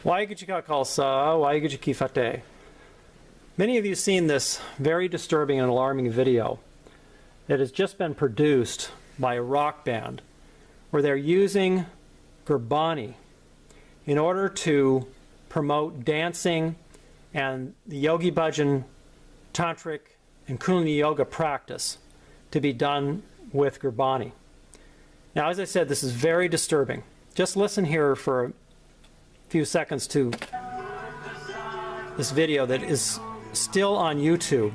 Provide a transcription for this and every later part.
Waheguru Ji Ka Khalsa, Waheguru Ji Ki Fateh. Many of you have seen this very disturbing and alarming video that has just been produced by a rock band where they're using Gurbani in order to promote dancing and the Yogi Bhajan, tantric, and Kundalini yoga practice to be done with Gurbani. Now, as I said, this is very disturbing. Just listen here for a few seconds to this video that is still on YouTube.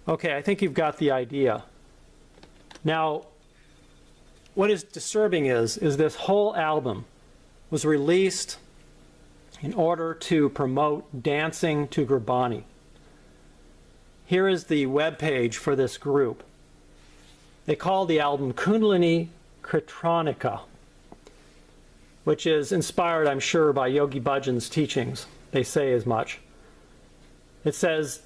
Okay, I think you've got the idea. Now, what is disturbing is this whole album was released in order to promote dancing to Gurbani. Here is the web page for this group. They call the album Kundalini Kritronika, which is inspired, I'm sure, by Yogi Bhajan's teachings. They say as much. It says,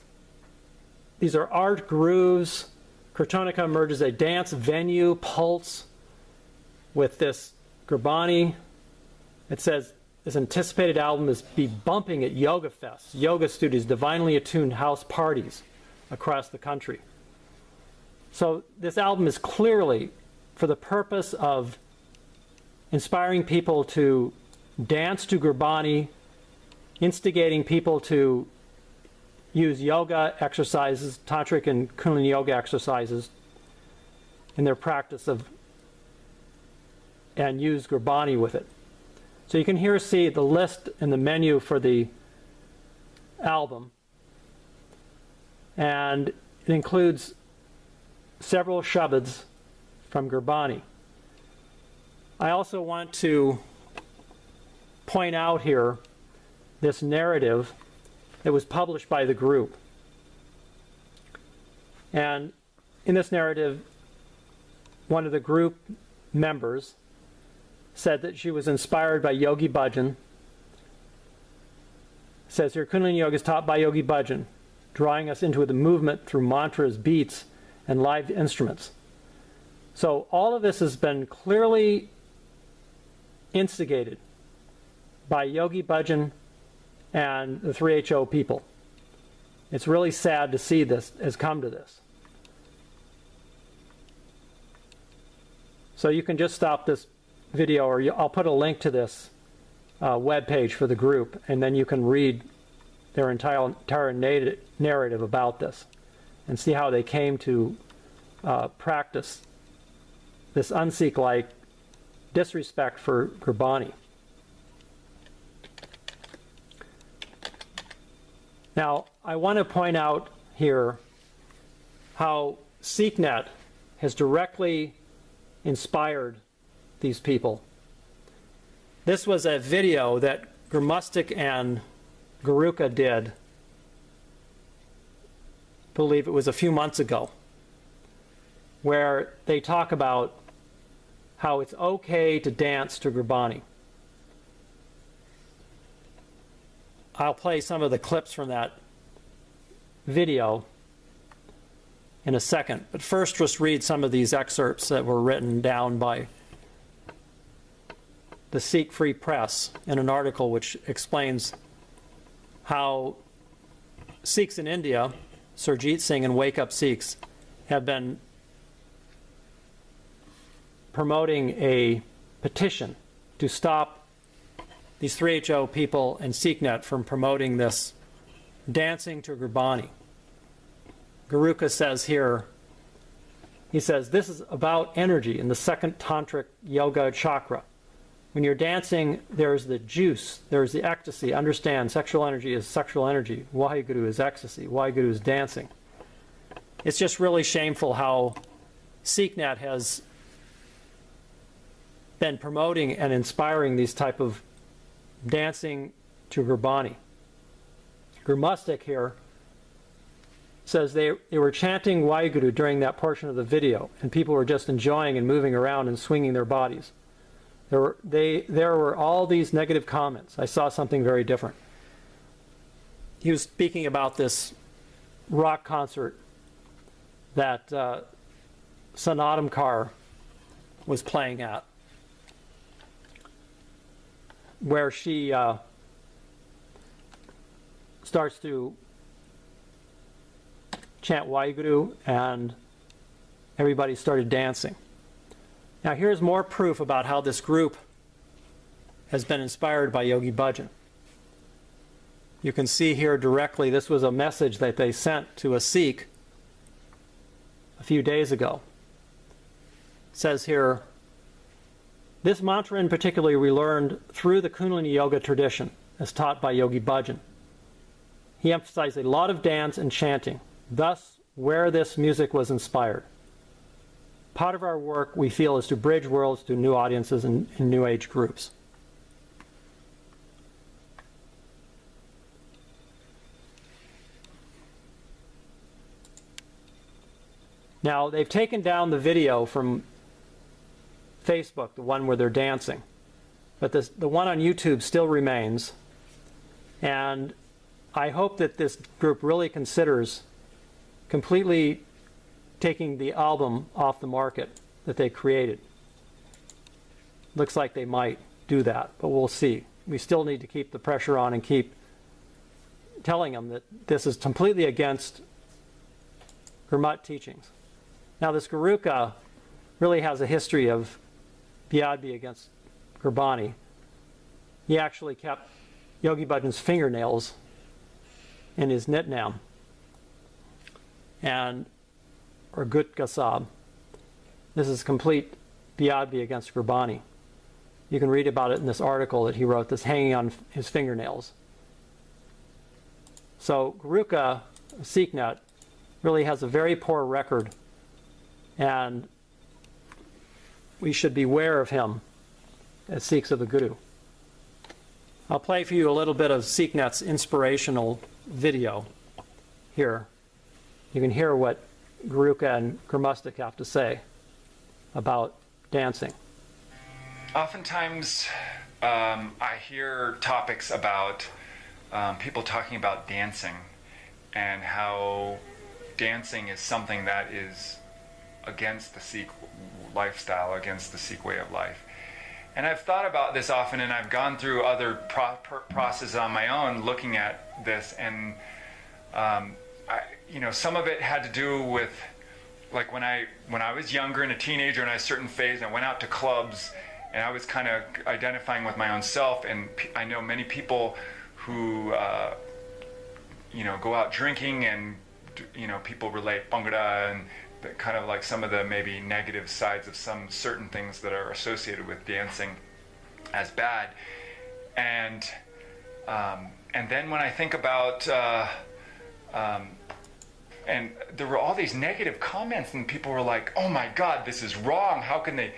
these are art grooves. Kritronika merges a dance venue pulse with this Gurbani. It says this anticipated album is be bumping at yoga fests, yoga studios, divinely attuned house parties across the country. So this album is clearly for the purpose of inspiring people to dance to Gurbani, instigating people to use yoga exercises, tantric and Kundalini yoga exercises in their practice of, and use Gurbani with it. So you can here see the list and the menu for the album, and it includes several shabads from Gurbani. I also want to point out here this narrative that was published by the group. And in this narrative, one of the group members said that she was inspired by Yogi Bhajan. It says here, Kundalini Yoga is taught by Yogi Bhajan, drawing us into the movement through mantras, beats, and live instruments. So all of this has been clearly instigated by Yogi Bhajan and the 3HO people. It's really sad to see this has come to this. So you can just stop this video, or I'll put a link to this web page for the group, and then you can read their entire narrative about this and see how they came to practice this un-Sikh-like disrespect for Gurbani. Now, I want to point out here how SikhNet has directly inspired these people. This was a video that Gurmustic and Guruka did, I believe it was a few months ago, where they talk about how it's okay to dance to Gurbani. I'll play some of the clips from that video in a second, but first just read some of these excerpts that were written down by the Sikh Free Press in an article which explains how Sikhs in India, Surjit Singh and Wake Up Sikhs, have been promoting a petition to stop these 3HO people and SikhNet from promoting this dancing to Gurbani. Guruka says here, he says, this is about energy in the second tantric yoga chakra. When you're dancing, there's the juice, there's the ecstasy. Understand, sexual energy is sexual energy. Waheguru is ecstasy. Waheguru is dancing. It's just really shameful how SikhNet has been promoting and inspiring these type of dancing to Gurbani. Gurmustic here says they were chanting Waheguru during that portion of the video, and people were just enjoying and moving around and swinging their bodies. There were all these negative comments. I saw something very different. He was speaking about this rock concert that Sanatana Kaur was playing at, where she starts to chant Waheguru, and everybody started dancing. Now here's more proof about how this group has been inspired by Yogi Bhajan. You can see here directly, this was a message that they sent to a Sikh a few days ago. It says here, this mantra in particular we learned through the Kundalini Yoga tradition as taught by Yogi Bhajan. He emphasized a lot of dance and chanting, thus where this music was inspired. Part of our work, we feel, is to bridge worlds to new audiences and new age groups. Now, they've taken down the video from Facebook, the one where they're dancing, but the one on YouTube still remains. And I hope that this group really considers completely taking the album off the market that they created. Looks like they might do that, but we'll see. We still need to keep the pressure on and keep telling them that this is completely against Gurmat teachings. Now, this Guruka really has a history of Biadbi against Gurbani. He actually kept Yogi Bhajan's fingernails in his nitnam, or Gut Gasab. This is complete Biadbi against Gurbani. You can read about it in this article that he wrote, this hanging on his fingernails. So Guruka, SikhNet, really has a very poor record, and we should beware of him as Sikhs of the Guru. I'll play for you a little bit of SikhNet's inspirational video here. You can hear what Guruka and Gurmastik have to say about dancing. Oftentimes I hear topics about people talking about dancing and how dancing is something that is against the Sikh lifestyle, against the Sikh way of life. And I've thought about this often, and I've gone through other processes on my own looking at this, and some of it had to do with, like, when I was younger and a teenager and I was a certain phase, I went out to clubs and I was kind of identifying with my own self, and I know many people who go out drinking, and people relate Bhangra and kind of like some of the maybe negative sides of some certain things that are associated with dancing as bad. And then when I think about and there were all these negative comments, and people were like, oh my God, this is wrong, how can they?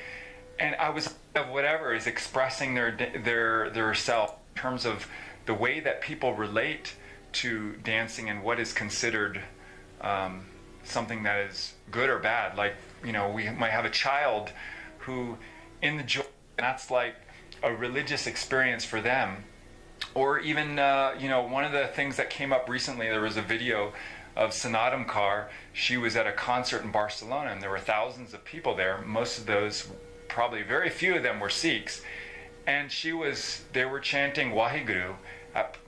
And I was, whatever, is expressing their self in terms of the way that people relate to dancing and what is considered something that is good or bad. Like, we might have a child who, in the joy, that's like a religious experience for them. Or even, one of the things that came up recently, there was a video of Sanatana Kaur. She was at a concert in Barcelona, and there were thousands of people there. Most of those, probably very few of them, were Sikhs. And they were chanting Waheguru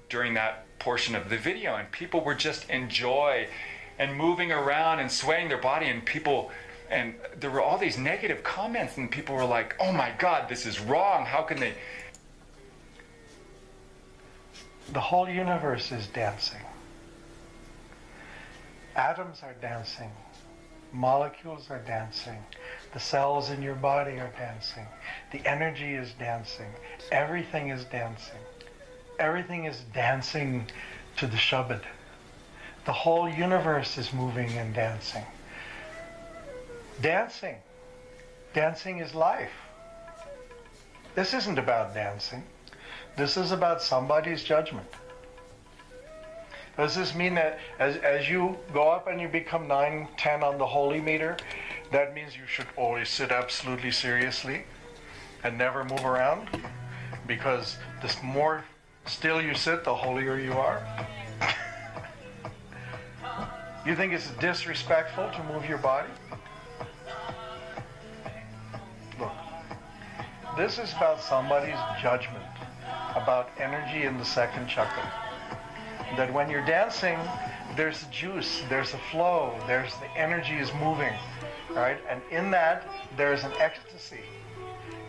during that portion of the video, and people were just in joy and moving around and swaying their body, and there were all these negative comments, and people were like, oh my God, this is wrong, how can they? The whole universe is dancing. Atoms are dancing. Molecules are dancing. The cells in your body are dancing. The energy is dancing. Everything is dancing. Everything is dancing to the Shabad. The whole universe is moving and dancing. Dancing. Dancing is life. This isn't about dancing. This is about somebody's judgment. Does this mean that as you go up and you become 9, 10 on the holy meter, that means you should always sit absolutely seriously and never move around? Because the more still you sit, the holier you are? You think it's disrespectful to move your body? Look, this is about somebody's judgment, about energy in the second chakra. That when you're dancing, there's a juice, there's a flow, there's the energy is moving, right? And in that, there's an ecstasy.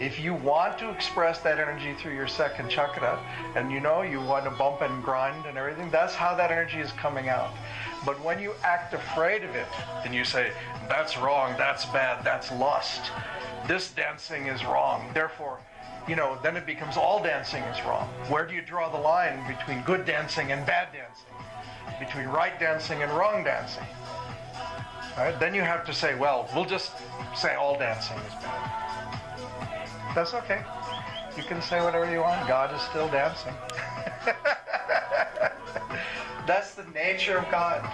If you want to express that energy through your second chakra, and you know you want to bump and grind and everything, that's how that energy is coming out. But when you act afraid of it, and you say, that's wrong, that's bad, that's lust, this dancing is wrong, therefore, then it becomes all dancing is wrong. Where do you draw the line between good dancing and bad dancing? Between right dancing and wrong dancing? All right? Then you have to say, well, we'll just say all dancing is bad. That's okay. You can say whatever you want. God is still dancing. That's the nature of God.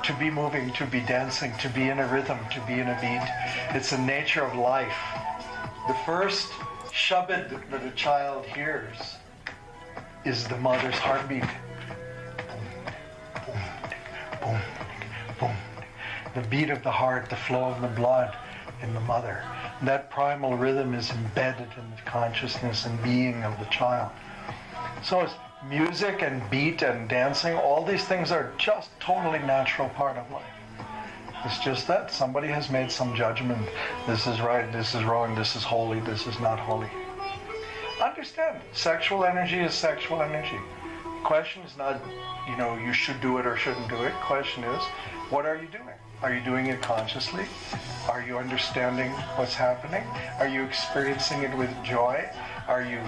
To be moving, to be dancing, to be in a rhythm, to be in a beat. It's the nature of life. The first shabad that a child hears is the mother's heartbeat. Boom, boom, boom. The beat of the heart, the flow of the blood in the mother. That primal rhythm is embedded in the consciousness and being of the child. So it's music and beat and dancing, all these things are just totally natural part of life. It's just that somebody has made some judgment. This is right, this is wrong, this is holy, this is not holy. Understand, sexual energy is sexual energy. Question is not, you should do it or shouldn't do it. Question is, what are you doing? Are you doing it consciously? Are you understanding what's happening? Are you experiencing it with joy? Are you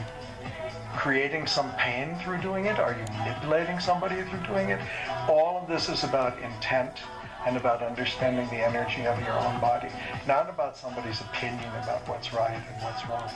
creating some pain through doing it? Are you manipulating somebody through doing it? All of this is about intent and about understanding the energy of your own body, not about somebody's opinion about what's right and what's wrong.